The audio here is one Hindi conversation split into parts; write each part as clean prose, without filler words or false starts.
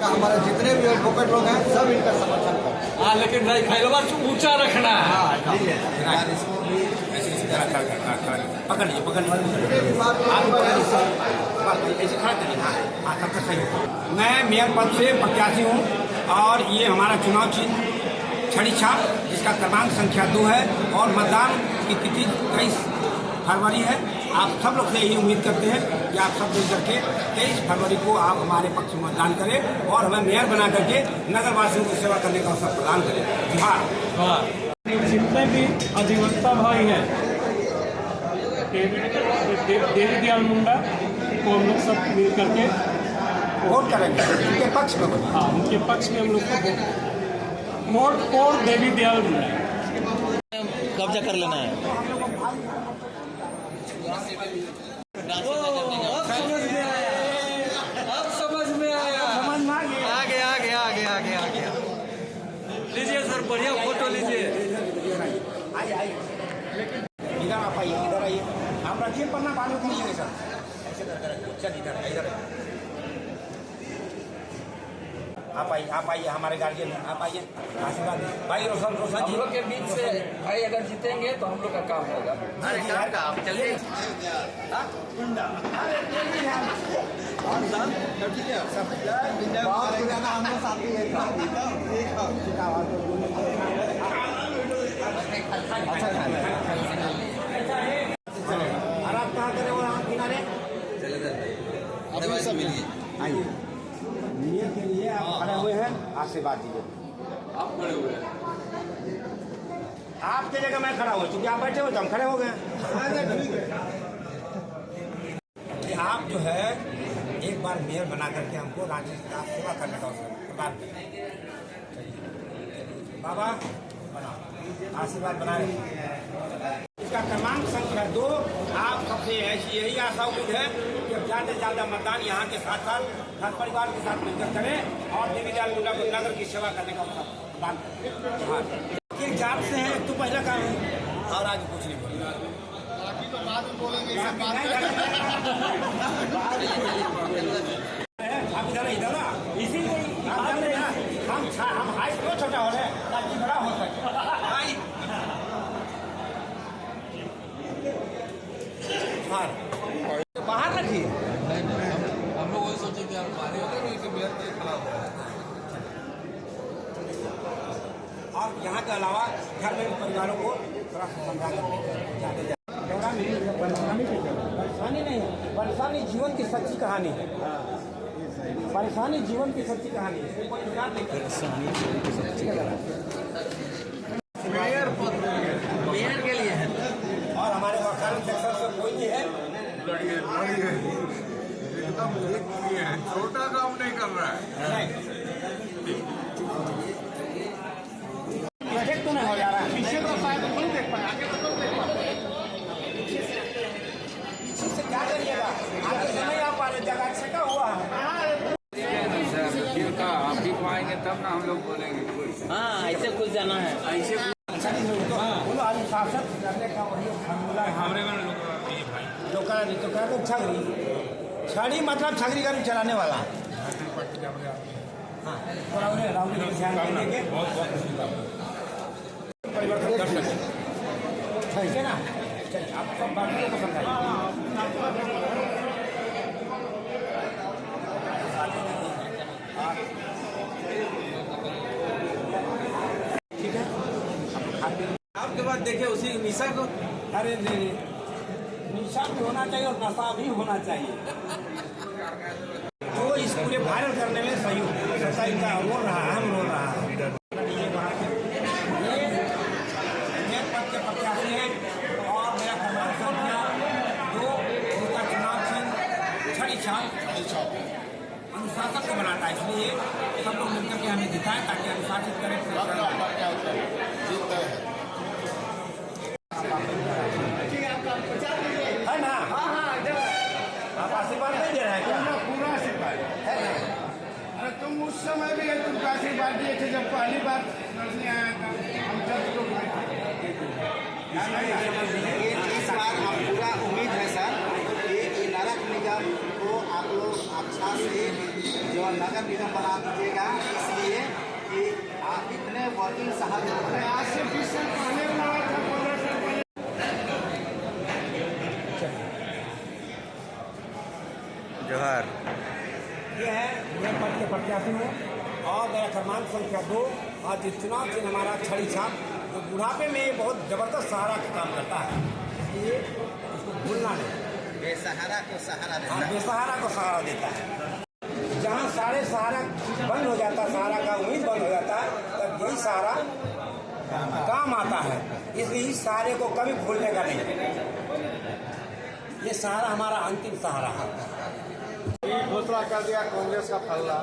का हमारे जितने भी एडवोकेट लोग हैं सब इनका समर्थन करते हैं। हाँ, लेकिन नहीं फैलवा ऊंचा रखना है। हाँ, ठीक है। इसको भी पकड़ लीजिए, पकड़ लीजिए। मैं मेयर पद से प्रत्याशी हूँ और ये हमारा चुनाव चिन्ह छड़ी छाप जिसका क्रमांक संख्या 2 है और मतदान की तिथि 23 फरवरी है। आप सब लोग से यही उम्मीद करते हैं कि आप सब मिल करके 23 फरवरी को आप हमारे पक्ष में मतदान करें और हमें मेयर बना करके नगर वासियों की सेवा करने का अवसर प्रदान करें। बिहार जितने भी अधिवक्ता भाई हैं देवी दयाल मुंडा को हम लोग सब मिल करके वोट करेंगे, उनके पक्ष में। हाँ, उनके पक्ष में हम लोग को वोट फॉर देवी दयाल मुंडा कब्जा कर लेना है। अब समझ में आया। आ गया। लीजिए सर, बढ़िया फोटो लीजिए। इधर आप आइए, इधर आइए। आप रखिए पन्ना, बाद में लीजिए सर। चल इधर आप आइए हमारे गार्जियन में, आप आइए आशीर्वाद भाई। रोशन हम लोग के बीच से भाई अगर जीतेंगे तो हम लोग का काम होगा। अरे काम का आप चलिए। और आप कहाँ करे वो किनारे आइए। नियत के लिए आप खड़े हुए हैं, आशीर्वाद दीजिए। आप खड़े हुए हैं। आपके जगह मैं खड़ा हुआ, क्योंकि आप बैठे हो तो हम खड़े हो गए। आप जो है एक बार मेयर बना करके हमको राज्य का सेवा करने का अवसर प्रदान करें। बाबा बनाओ, आशीर्वाद बनाए। इसका क्रमांक संख्या 2। आप सबसे ऐसी यही आशा उम्मीद है कि अब ज़्यादा से ज़्यादा मतदान यहाँ के साथ घर परिवार के साथ मिलकर करें और देवी दयाल मुंडा को नगर की सेवा करने का अवसर प्रदान करें। ये जात से है तो पहला काम है और आगे कुछ नहीं बोलेगा। बाकी तो बाद में बोलेंगे। आप इधर ना इसीलिए हम हाइट क्यों छोटा हो रहे हैं ताकि बड़ा हो सके। बाहर रखिए। हम लोग वही सोचे कि आप बाहर खड़ा हो। और यहाँ के अलावा घर में परिवारों को थोड़ा समझा परेशानी नहीं है। परेशानी जीवन की सच्ची कहानी है। परेशानी जीवन की सच्ची कहानी है। कोई इंकार नहीं मेयर के लिए है और हमारे वकालत सेक्शन से कोई नहीं है। एकदम छोटा काम नहीं कर रहा है। प्रोजेक्ट तो नहीं हो जा रहा है। पीछे तो शायद नहीं देख पाए, आगे तो देख पाए। पीछे से क्या करिएगा, आगे से नहीं आ पा रहे, जगह से क्या हुआ है। आप भी पाएंगे तब ना हम लोग बोलेंगे। हाँ, ऐसे कुछ जाना है। ऐसे अनुशासन करने का वही फॉर्मूला है हमारे में। लोग नहीं तो क्या तो छड़ी मतलब छगरी का भी चलाने वाला। हाँ, थोड़ा उन्हें राउंड में ध्यान देने के परिवर्तन कर सकें। ठीक है ना। चलिए आप सब बाकियों को समझाइए। ठीक है। आपके बाद देखे उसी निशा को। अरे नहीं, निशा भी होना चाहिए और नशा भी होना चाहिए। तो इस पूरे वायरल करने में सहयोग सोसाइटी का रोल रहा है, अहम रोल रहा है। ये पद के प्रत्याशी हैं और मेरा क्रमांक संख्या 2। उसका चुनाव चिन्ह छड़ी छाप अनुशासन को बनाता है, इसलिए सब लोग मिलकर के हमें दिखाएं ताकि अनुशासित करें। है ना। आप आशीर्वाद नहीं दे रहे हैं क्या? पूरा आशीर्वाद है ना। अरे तुम उस समय भी तुमको आशीर्वाद दिए थे जब पहली बार नजर आया था। हम जब लोग इस बार हम पूरा उम्मीद है सर कि नगर निगम को आप लोग अच्छा से जो नगर निगम बना दीजिएगा, इसलिए कि आप इतने वकील साहब आज से 20 साल पहले बनाया था, 15 साल पहले। जोहार। ये है मेरे पद के प्रत्याशी हूँ और मेरा क्रमांक संख्या 2 और इस चुनाव चिन्ह हमारा छड़ी छाप, जो बुढ़ापे में बहुत जबरदस्त सहारा का काम करता है, इसलिए इसको भूलना नहीं। बेसहारा को सहारा देता हाँ, है। बेसहारा को सहारा देता है। जहाँ सारे सहारा बंद हो जाता है, सहारा का उम्मीद बंद हो जाता है, तब यही सहारा काम आता है। इसलिए इस सहारे को कभी भूलने का नहीं। ये सहारा हमारा अंतिम सहारा है। घोषणा कर दिया कांग्रेस का फल्ला,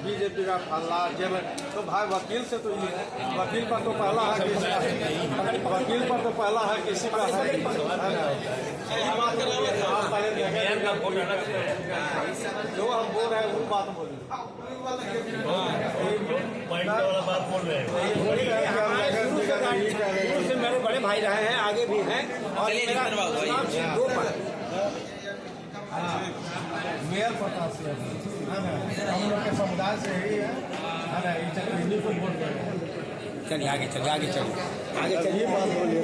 बीजेपी का फल्ला, जेब तो भाई वकील से तो ये वकील पर तो पहला है किसी का, वकील पर तो पहला है किसी का है जो हम बोल रहे हैं वो बात बोलिए। शुरू से मेरे बड़े भाई रहे हैं, आगे भी हैं और मेरा चुनाव चिन्ह 2 पर। मेयर प्रताप सिंह हम लोग के समुदाय से ही है ना, इन्हीं को वोट देंगे। चलिए आगे चलिए, आगे चलिए, आगे चलिए। बात बोलिए।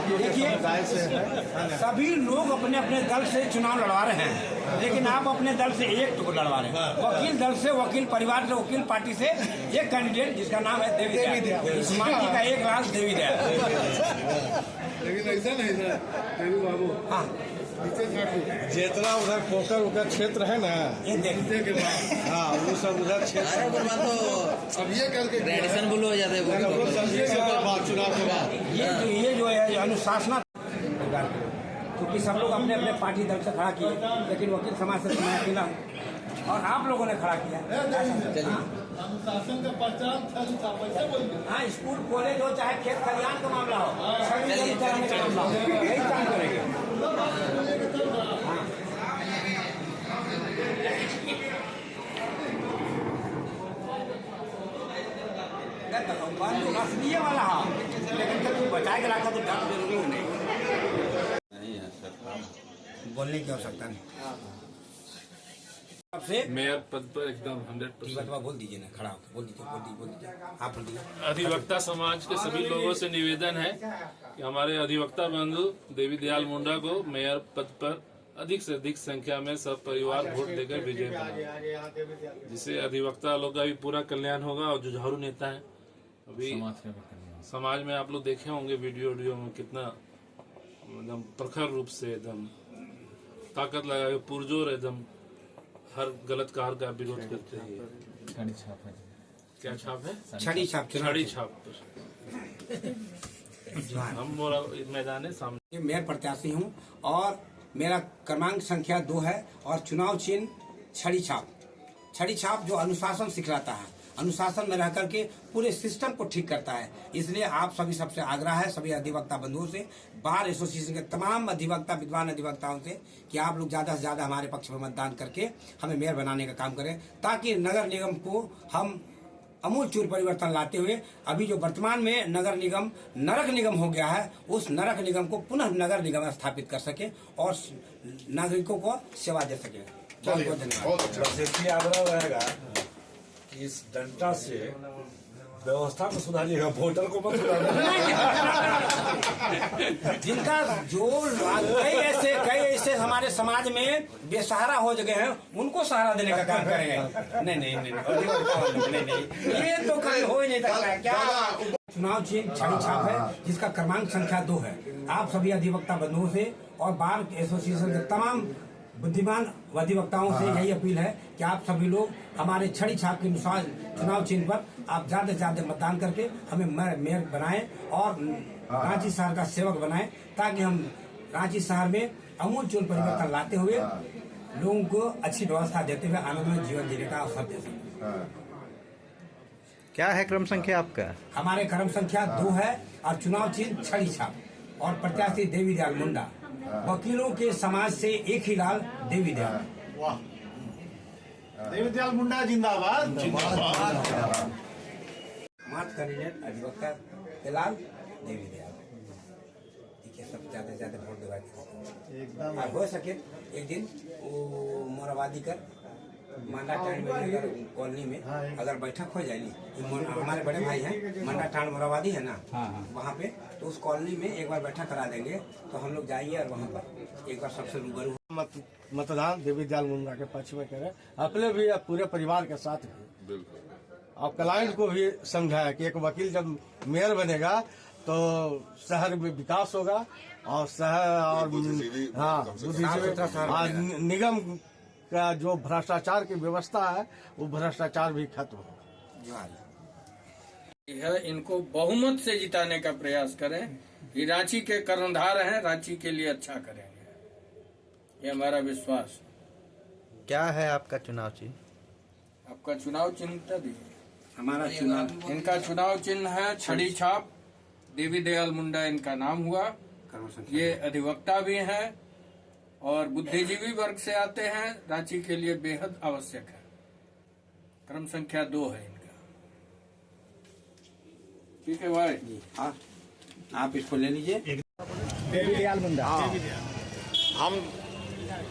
देखिए, सभी लोग अपने अपने दल से चुनाव लड़वा रहे हैं, लेकिन आप अपने दल से एक को लड़वा रहे हैं। वकील दल से, वकील परिवार से, वकील पार्टी से एक कैंडिडेट जिसका नाम है देवी दयाल, इस माटी का एक लाख देवी दयाल। लेकिन ऐसा नहीं था देवी बाबू, हाँ, जितना उधर पोखर उधर क्षेत्र है ना, ये देखिए के बाद हाँ वो सब उधर क्षेत्र तो अब ये करके ट्रेडिशन बुल हो जाते हैं चुनाव के बाद ये जो है अनुशासना, क्योंकि सब लोग अपने अपने पार्टी दल से खड़ा किए, लेकिन वकील समाज से मैं अकेला हूँ और आप लोगों ने खड़ा किया। अनुशासन का पहचान हाँ, स्कूल कॉलेज हो चाहे खेत खलिहान का मामला हो, सभी का मामला हो, यही काम करेंगे। असली वाला है, लेकिन जब बचाए के रखा तो डर जरूरी हो नहीं है, बोलने की आवश्यकता नहीं। आपसे मेयर पद पर एकदम 100%। बोल दीजिए ना, खड़ा होकर बोल दीजिए, आप बोल दीजिए। अधिवक्ता समाज के सभी लोगों से निवेदन है कि हमारे अधिवक्ता बंधु देवी दयाल मुंडा को मेयर पद पर अधिक से अधिक संख्या में सब परिवार वोट देकर विजय बनाए, जिससे अधिवक्ता लोग का भी पूरा कल्याण होगा। और जो झाड़ू नेता है अभी समाज में आप लोग देखे होंगे वीडियो में कितना एकदम प्रखर रूप से एकदम ताकत लगा के पुरजोर एकदम हर गलत कार्य का विरोध करते हैं। क्या छाप है? छड़ी छाप, छड़ी छाप हम मैदान है सामने। मेयर प्रत्याशी हूँ और मेरा क्रमांक संख्या 2 है और चुनाव चिन्ह छड़ी छाप। छड़ी छाप जो अनुशासन सिखलाता है, अनुशासन में रह करके पूरे सिस्टम को ठीक करता है। इसलिए आप सभी सबसे आग्रह है, सभी अधिवक्ता बंधुओं से, बार एसोसिएशन के तमाम अधिवक्ता, विद्वान अधिवक्ताओं से, कि आप लोग ज्यादा से ज्यादा हमारे पक्ष में मतदान करके हमें मेयर बनाने का काम करें, ताकि नगर निगम को हम अमूलचूल परिवर्तन लाते हुए, अभी जो वर्तमान में नगर निगम नरक निगम हो गया है, उस नरक निगम को पुनः नगर निगम स्थापित कर सके और नागरिकों को सेवा दे सके। बहुत बहुत धन्यवाद। इसलिए आग्रह रहेगा कि इस डंडा से व्यवस्था को सुधारिएगा, वोटर को मत जिनका जो कई ऐसे हमारे समाज में बेसहारा हो गए हैं, उनको सहारा देने का काम करेंगे। नहीं, ये तो कभी हो ही नहीं सकता। क्या चुनाव चिन्ह छड़ी छाप है, जिसका क्रमांक संख्या 2 है। आप सभी अधिवक्ता बंधुओं से और बार एसोसिएशन के तमाम बुद्धिमान अधिवक्ताओं से यही अपील है कि आप सभी लोग हमारे छड़ी छाप के अनुसार चुनाव चिन्ह पर आप ज्यादा से ज्यादा मतदान करके हमें मेयर बनाएं और रांची शहर का सेवक बनाएं, ताकि हम रांची शहर में अमूलचूल परिवर्तन लाते हुए लोगों को अच्छी व्यवस्था देते हुए आनंदमय जीवन जीने का अवसर दे सकें। क्या है क्रम संख्या आपका? हमारे क्रम संख्या 2 है और चुनाव चिन्ह छड़ी छाप और प्रत्याशी देवी दयाल मुंडा। वकीलों के समाज से एक ही लाल, देवी दयाल। देवी दयाल मुंडा जिंदाबाद। मात्र कैंडिडेट अधिवक्ता दलाल देवी दयाल। सब ज़्यादा से ज़्यादा वोट दिलवाए एकदम। और हो सके एक दिन वो मोराबादी कर मंडा टांड में अगर कॉलोनी में अगर बैठक हो जाएगी, हमारे बड़े भाई हैं मंडा टांड मोराबादी है ना, वहाँ पे तो उस कॉलोनी में एक बार बैठक करा देंगे तो हम लोग जाएंगे और वहाँ पर एक बार सबसे रूबरू मतदान देवी दयाल मुंडा के पक्ष में करें, अपने भी पूरे परिवार के साथ भी और क्लाइंट को भी समझाया कि एक वकील जब मेयर बनेगा तो शहर में विकास होगा और शहर और निगम का जो भ्रष्टाचार की व्यवस्था है वो भ्रष्टाचार भी खत्म हो। इनको बहुमत से जिताने का प्रयास करें। ये रांची के कर्णधार हैं, रांची के लिए अच्छा करेंगे, ये हमारा विश्वास। क्या है आपका चुनाव चिन्ह? आपका चुनाव चिन्ह तो दीजिए। हमारा चुनाव, इनका चुनाव चिन्ह है छड़ी छाप, देवी दयाल मुंडा इनका नाम हुआ। ये अधिवक्ता भी हैं और बुद्धिजीवी वर्ग से आते हैं, रांची के लिए बेहद आवश्यक है। क्रम संख्या 2 है इनका। ठीक है भाई, हाँ आप इसको ले लीजिए। देवी दयाल मुंडा। हम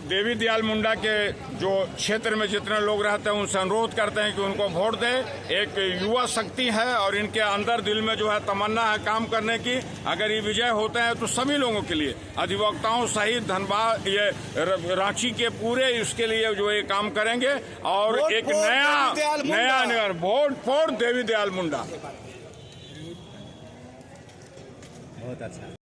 देवी दयाल मुंडा के जो क्षेत्र में जितने लोग रहते हैं उनसे अनुरोध करते हैं कि उनको वोट दें। एक युवा शक्ति है और इनके अंदर दिल में जो है तमन्ना है काम करने की। अगर ये विजय होते हैं तो सभी लोगों के लिए, अधिवक्ताओं सहित धनबाद, ये रांची के पूरे इसके लिए जो ये काम करेंगे और एक नया वोट फॉर देवी दयाल मुंडा। बहुत अच्छा।